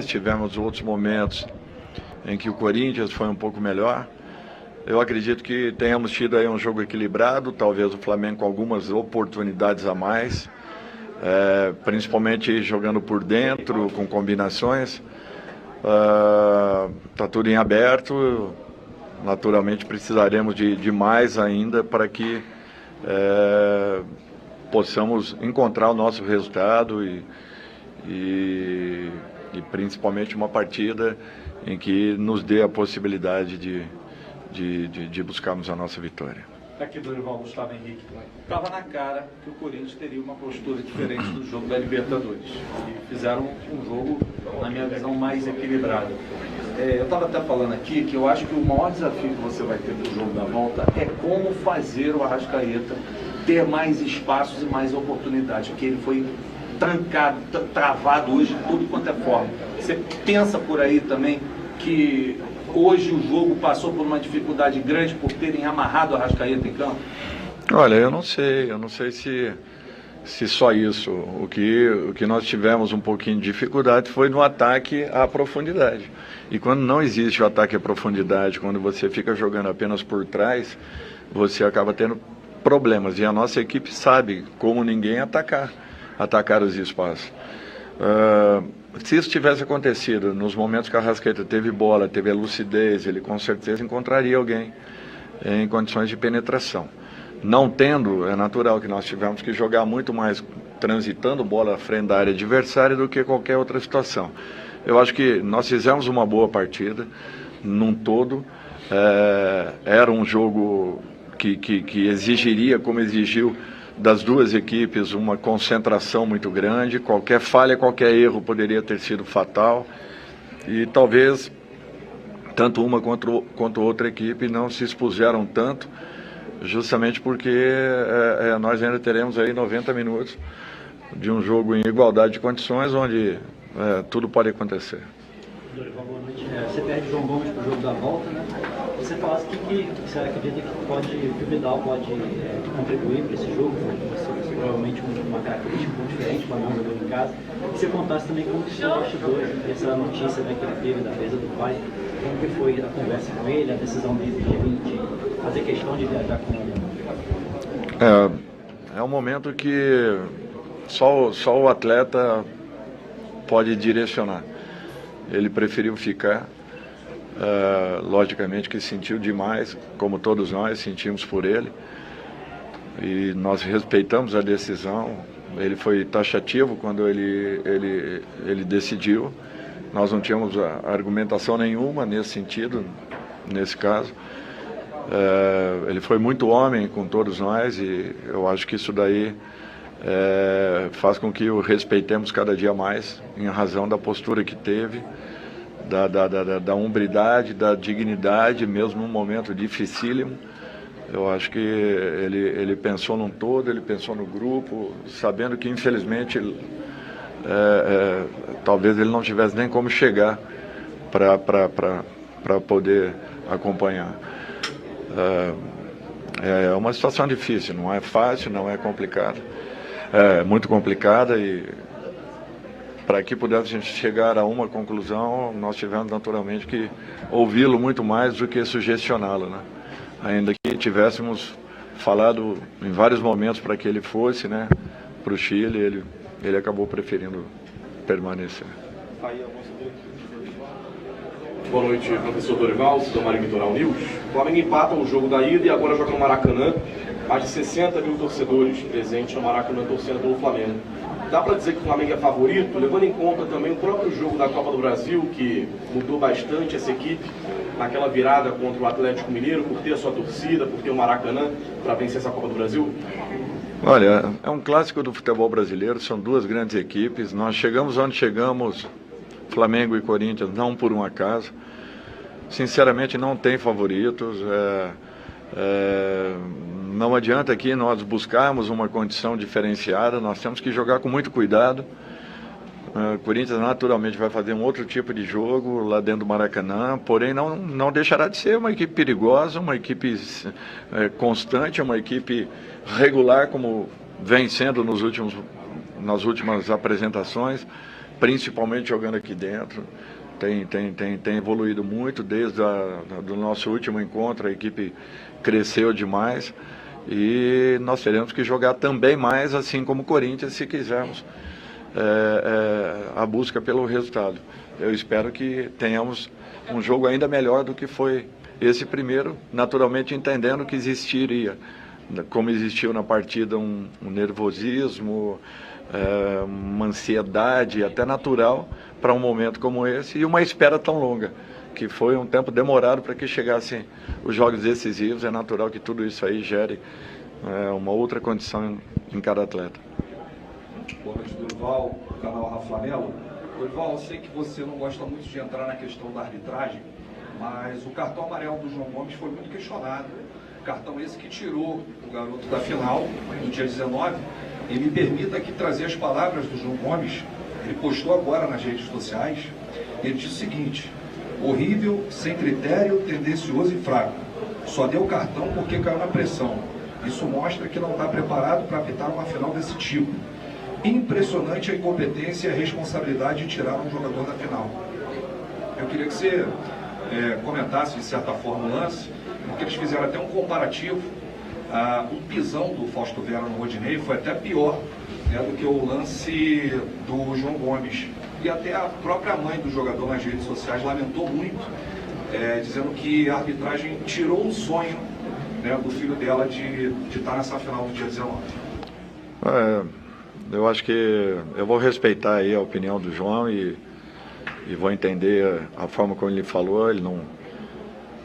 tivemos outros momentos em que o Corinthians foi um pouco melhor. Eu acredito que tenhamos tido aí um jogo equilibrado, talvez o Flamengo com algumas oportunidades a mais, principalmente jogando por dentro, com combinações. Está tudo em aberto, naturalmente precisaremos de mais ainda para que possamos encontrar o nosso resultado e principalmente uma partida em que nos dê a possibilidade de buscarmos a nossa vitória. Aqui do Dorival, Gustavo Henrique. Estava na cara que o Corinthians teria uma postura diferente do jogo da Libertadores. E fizeram um jogo, na minha visão, mais equilibrado. Eu estava até falando aqui que eu acho que o maior desafio que você vai ter no jogo da volta é como fazer o Arrascaeta ter mais espaços e mais oportunidades, porque ele foi trancado, travado hoje de tudo quanto é forma. Você pensa por aí também que hoje o jogo passou por uma dificuldade grande por terem amarrado a Arrascaeta em campo? Olha, eu não sei se só isso. O que nós tivemos um pouquinho de dificuldade foi no ataque à profundidade. E quando não existe o ataque à profundidade, quando você fica jogando apenas por trás, você acaba tendo problemas. E a nossa equipe sabe, como ninguém, atacar os espaços. Se isso tivesse acontecido nos momentos que a Arrascaeta teve bola, teve a lucidez, ele com certeza encontraria alguém em condições de penetração. Não tendo, é natural que nós tivemos que jogar muito mais transitando bola à frente da área adversária do que qualquer outra situação. Eu acho que nós fizemos uma boa partida, num todo. Era um jogo que exigiria, como exigiu das duas equipes, uma concentração muito grande. Qualquer falha, qualquer erro poderia ter sido fatal. E talvez tanto uma quanto outra equipe não se expuseram tanto, justamente porque nós ainda teremos aí 90 minutos de um jogo em igualdade de condições, onde tudo pode acontecer. Dorival, boa noite. Você perde o João Gomes para o jogo da volta, né? Você falasse que você acredita que o Vidal pode contribuir para esse jogo, você provavelmente uma característica um pouco diferente para não jogar em casa. E você contasse também como que foi o bastidor, essa notícia, né, que ele teve da mesa do pai, como que foi a conversa com ele, a decisão dele de fazer questão de viajar com ele. É um momento que só o atleta pode direcionar. Ele preferiu ficar, logicamente que sentiu demais, como todos nós sentimos por ele, e nós respeitamos a decisão. Ele foi taxativo quando ele decidiu. Nós não tínhamos argumentação nenhuma nesse sentido, nesse caso. Ele foi muito homem com todos nós, e eu acho que isso daí faz com que o respeitemos cada dia mais, em razão da postura que teve, da hombridade, da dignidade, mesmo num momento dificílimo. Eu acho que ele pensou num todo, ele pensou no grupo, sabendo que infelizmente talvez ele não tivesse nem como chegar para poder acompanhar. É uma situação difícil, não é fácil, não é complicada. É muito complicada, e para que pudéssemos chegar a uma conclusão, nós tivemos naturalmente que ouvi-lo muito mais do que sugestioná-lo, né? Ainda que tivéssemos falado em vários momentos para que ele fosse, né, para o Chile, ele acabou preferindo permanecer. Boa noite, professor Dorival, do Marinho Litoral News. O Flamengo empata o jogo da ida e agora joga no Maracanã. Mais de 60 mil torcedores presentes no Maracanã torcendo pelo Flamengo. Dá para dizer que o Flamengo é favorito, levando em conta também o próprio jogo da Copa do Brasil, que mudou bastante essa equipe, naquela virada contra o Atlético Mineiro, por ter a sua torcida, por ter o Maracanã para vencer essa Copa do Brasil? Olha, é um clássico do futebol brasileiro, são duas grandes equipes. Nós chegamos onde chegamos, Flamengo e Corinthians, não por um acaso. Sinceramente, não tem favoritos. Não adianta aqui nós buscarmos uma condição diferenciada, nós temos que jogar com muito cuidado. O Corinthians naturalmente vai fazer um outro tipo de jogo lá dentro do Maracanã, porém não deixará de ser uma equipe perigosa, uma equipe constante, uma equipe regular, como vem sendo nas últimas apresentações. principalmente jogando aqui dentro. Tem evoluído muito desde do nosso último encontro, a equipe cresceu demais e nós teremos que jogar também mais, assim como o Corinthians, se quisermos a busca pelo resultado. Eu espero que tenhamos um jogo ainda melhor do que foi esse primeiro, naturalmente entendendo que existiria, como existiu na partida, um nervosismo, uma ansiedade até natural para um momento como esse e uma espera tão longa, que foi um tempo demorado para que chegassem os jogos decisivos. É natural que tudo isso aí gere uma outra condição em cada atleta. Boa noite, Dorival, canal Rafael. Dorival, eu sei que você não gosta muito de entrar na questão da arbitragem, mas o cartão amarelo do João Gomes foi muito questionado. Cartão esse que tirou o garoto da final, no dia 19. E me permita aqui trazer as palavras do João Gomes. Ele postou agora nas redes sociais. Ele diz o seguinte: horrível, sem critério, tendencioso e fraco. Só deu cartão porque caiu na pressão. Isso mostra que não está preparado para apitar uma final desse tipo. Impressionante a incompetência e a responsabilidade de tirar um jogador da final. Eu queria que você comentasse de certa forma o lance, porque eles fizeram até um comparativo. O pisão do Fausto Vera no Rodinei foi até pior, né, do que o lance do João Gomes. E até a própria mãe do jogador nas redes sociais lamentou muito, dizendo que a arbitragem tirou o sonho, né, do filho dela de estar nessa final do dia 19. Eu acho que eu vou respeitar aí a opinião do João e vou entender a forma como ele falou.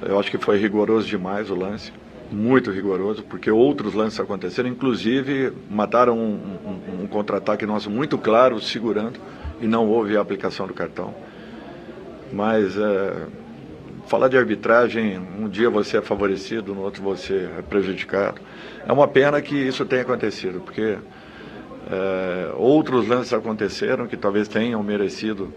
Eu acho que foi rigoroso demais o lance, muito rigoroso, porque outros lances aconteceram, inclusive mataram um contra-ataque nosso muito claro, segurando, e não houve a aplicação do cartão. Mas falar de arbitragem, um dia você é favorecido, no outro você é prejudicado. É uma pena que isso tenha acontecido, porque outros lances aconteceram que talvez tenham merecido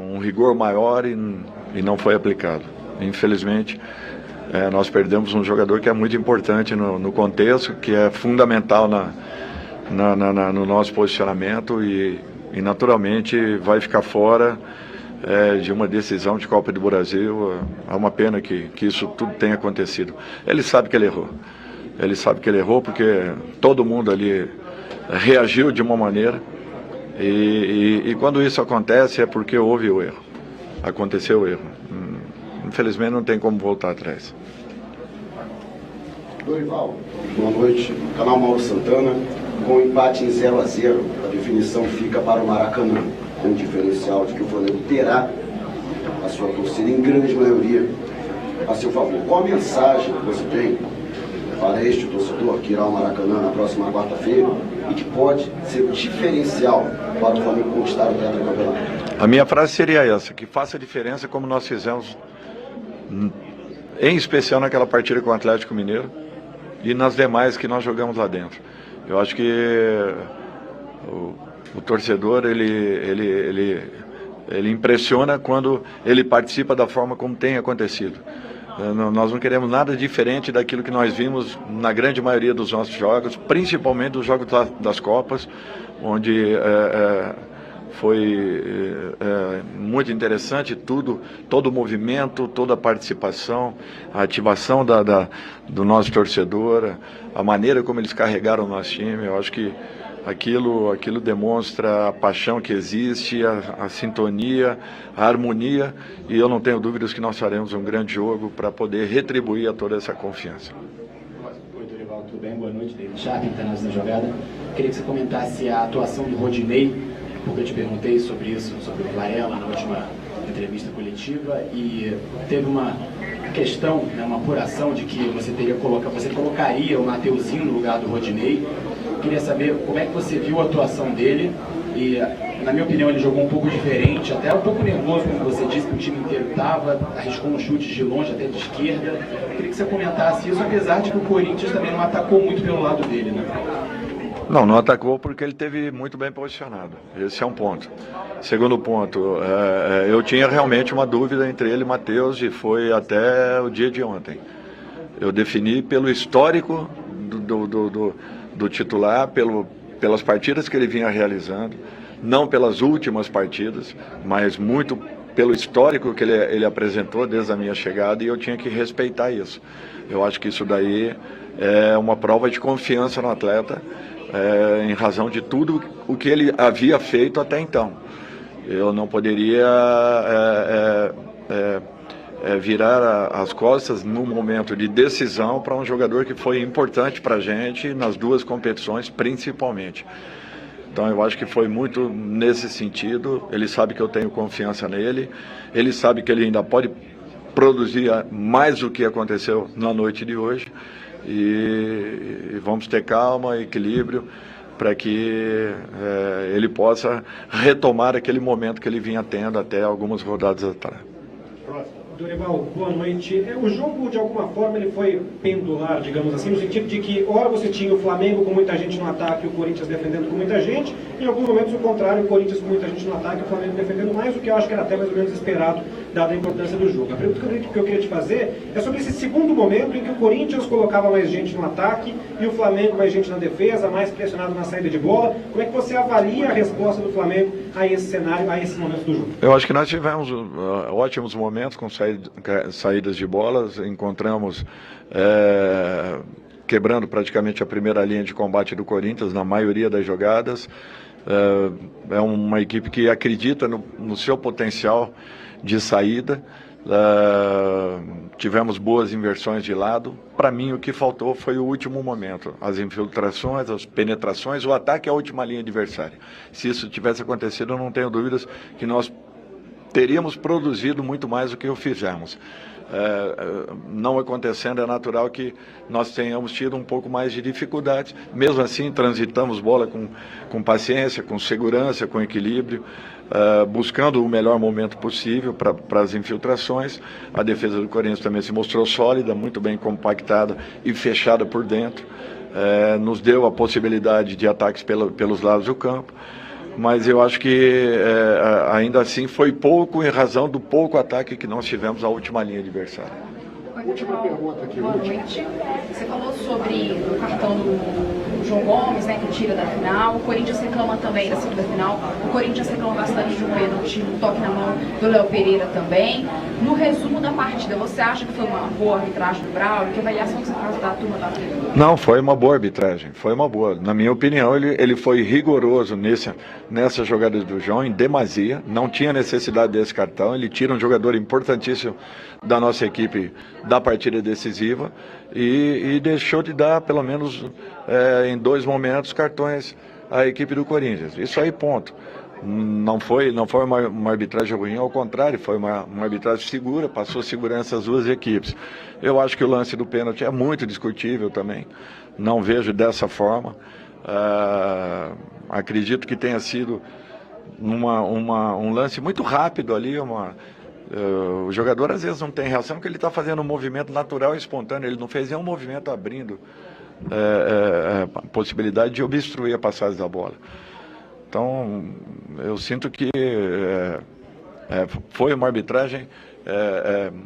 um rigor maior e não foi aplicado. Infelizmente, nós perdemos um jogador que é muito importante no contexto, que é fundamental no nosso posicionamento e naturalmente vai ficar fora de uma decisão de Copa do Brasil. É uma pena que isso tudo tenha acontecido. Ele sabe que ele errou. Ele sabe que ele errou porque todo mundo ali reagiu de uma maneira e quando isso acontece é porque houve o erro. Aconteceu o erro. Infelizmente não tem como voltar atrás. Dorival, boa noite. Canal Mauro Santana. Com empate em 0-0, a definição fica para o Maracanã, com o diferencial de que o Flamengo terá a sua torcida em grande maioria a seu favor. Qual a mensagem que você tem para este torcedor que irá ao Maracanã na próxima quarta-feira e que pode ser diferencial para o Flamengo conquistar o tetracampeonato? A minha frase seria essa: que faça diferença como nós fizemos, em especial naquela partida com o Atlético Mineiro e nas demais que nós jogamos lá dentro. Eu acho que o torcedor ele impressiona quando ele participa da forma como tem acontecido. Nós não queremos nada diferente daquilo que nós vimos na grande maioria dos nossos jogos, principalmente dos jogos das Copas, onde foi muito interessante todo o movimento, toda a participação, a ativação do nosso torcedor, a maneira como eles carregaram o nosso time. Eu acho que aquilo demonstra a paixão que existe, a sintonia, a harmonia, e eu não tenho dúvidas que nós faremos um grande jogo para poder retribuir a toda essa confiança. Oi, Dorival, tudo bem? Boa noite, David Sharp, internacional da jogada. Queria que você comentasse a atuação do Rodinei, porque eu te perguntei sobre isso, sobre o Varela, na última entrevista coletiva, e teve uma questão, né, uma apuração de que você colocaria o Mateuzinho no lugar do Rodinei. Queria saber como é que você viu a atuação dele e, na minha opinião, ele jogou um pouco diferente, até um pouco nervoso, como você disse, que o time inteiro estava, arriscou um chute de longe, até de esquerda. Queria que você comentasse isso, apesar de que o Corinthians também não atacou muito pelo lado dele, né? Não atacou porque ele esteve muito bem posicionado. Esse é um ponto. Segundo ponto, eu tinha realmente uma dúvida entre ele e Matheus, e foi até o dia de ontem. Eu defini pelo histórico do titular, pelas partidas que ele vinha realizando, não pelas últimas partidas, mas muito pelo histórico que ele apresentou desde a minha chegada, e eu tinha que respeitar isso. Eu acho que isso daí é uma prova de confiança no atleta, em razão de tudo o que ele havia feito até então. Eu não poderia virar as costas num momento de decisão para um jogador que foi importante para a gente nas duas competições, principalmente. Então eu acho que foi muito nesse sentido. Ele sabe que eu tenho confiança nele, ele sabe que ele ainda pode produzir mais do que aconteceu na noite de hoje, e vamos ter calma, equilíbrio, para que ele possa retomar aquele momento que ele vinha tendo até algumas rodadas atrás. Dorival, boa noite. O jogo, de alguma forma, ele foi pendular, digamos assim, no sentido de que, ora você tinha o Flamengo com muita gente no ataque e o Corinthians defendendo com muita gente, e em alguns momentos o contrário, o Corinthians com muita gente no ataque e o Flamengo defendendo mais, o que eu acho que era até mais ou menos esperado, dada a importância do jogo. A pergunta que eu queria te fazer é sobre esse segundo momento em que o Corinthians colocava mais gente no ataque e o Flamengo mais gente na defesa, mais pressionado na saída de bola. Como é que você avalia a resposta do Flamengo a esse cenário, a esse momento do jogo? Eu acho que nós tivemos ótimos momentos com saídas de bolas, encontramos quebrando praticamente a primeira linha de combate do Corinthians na maioria das jogadas. É uma equipe que acredita no seu potencial de saída. Tivemos boas inversões de lado. Para mim, o que faltou foi o último momento, as infiltrações, as penetrações, o ataque à última linha adversária. Se isso tivesse acontecido, eu não tenho dúvidas que nós teríamos produzido muito mais do que o fizemos. Não acontecendo, é natural que nós tenhamos tido um pouco mais de dificuldades. Mesmo assim, transitamos bola com paciência, com segurança, com equilíbrio, buscando o melhor momento possível para as infiltrações. A defesa do Corinthians também se mostrou sólida, muito bem compactada e fechada por dentro. Nos deu a possibilidade de ataques pelos lados do campo. Mas eu acho que ainda assim foi pouco em razão do pouco ataque que nós tivemos à última linha adversária. Última pergunta aqui. Boa noite. Você falou sobre o cartão do João Gomes, né, que tira da final. O Corinthians reclama também da segunda final. O Corinthians reclama bastante de um pênalti, um toque na mão do Léo Pereira também. No resumo da partida, você acha que foi uma boa arbitragem do Braulio? Que avaliação que você faz da turma da Atlético? Não, foi uma boa arbitragem, foi uma boa. Na minha opinião, ele foi rigoroso nessa jogada do João, em demasia. Não tinha necessidade desse cartão. Ele tira um jogador importantíssimo da nossa equipe da partida decisiva e deixou de dar, pelo menos em 2 momentos, cartões à equipe do Corinthians. Isso aí, ponto. Não foi uma arbitragem ruim, ao contrário, foi uma arbitragem segura, passou segurança às duas equipes. Eu acho que o lance do pênalti é muito discutível também, não vejo dessa forma. Acredito que tenha sido um lance muito rápido ali, o jogador às vezes não tem reação porque ele está fazendo um movimento natural e espontâneo, ele não fez nenhum movimento abrindo a possibilidade de obstruir a passagem da bola. Então, eu sinto que foi uma arbitragem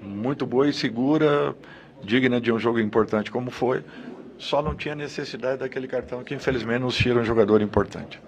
muito boa e segura, digna de um jogo importante como foi, só não tinha necessidade daquele cartão que infelizmente nos tira um jogador importante.